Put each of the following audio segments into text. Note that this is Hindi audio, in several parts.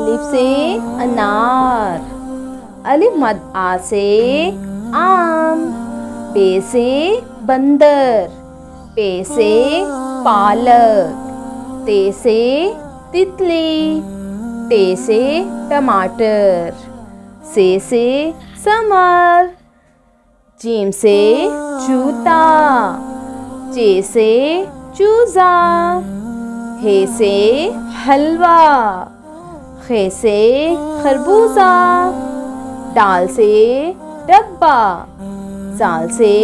अलिफ से अनार, अलिफ मद आ से आम, बे से बंदर, पे से पालक, ते से तितली, टे से टमाटर, से समर, जीम से जूता, चे से चूजा, हे से हलवा, खे से खरबूजा, दाल से डब्बा, जाल से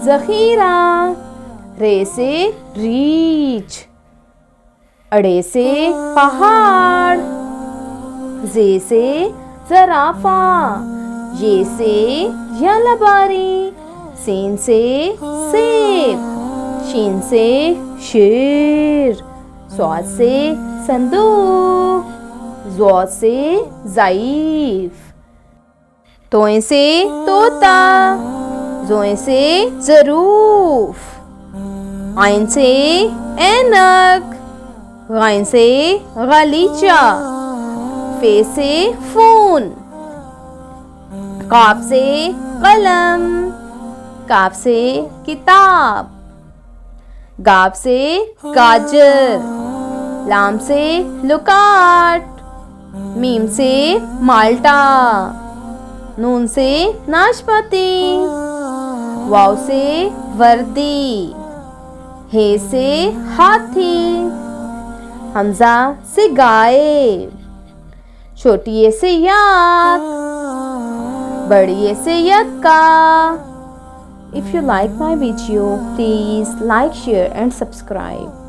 जखीरा, रे से रीछ, अड़े से पहाड़, जे से जराफा, ये से यलबारी, सीन से सेब, शीन से शेर, स्वाद से संदूक, ज़ौ से ज़ईफ, तोए से तोता, ज़ोए से ज़रूफ, आइन से ऐनक, गाइन से गलीचा, फे से फ़ोन, काफ से कलम, काफ से किताब, गाफ से गाजर, लाम से लुकाट, मीम से माल्टा, नून से नाशपाती, वाव से वर्दी, हे से हाथी, हमजा से गाय, छोटी ए से याक, बड़ी ए से यक्का। If you like my video, please like, share and subscribe.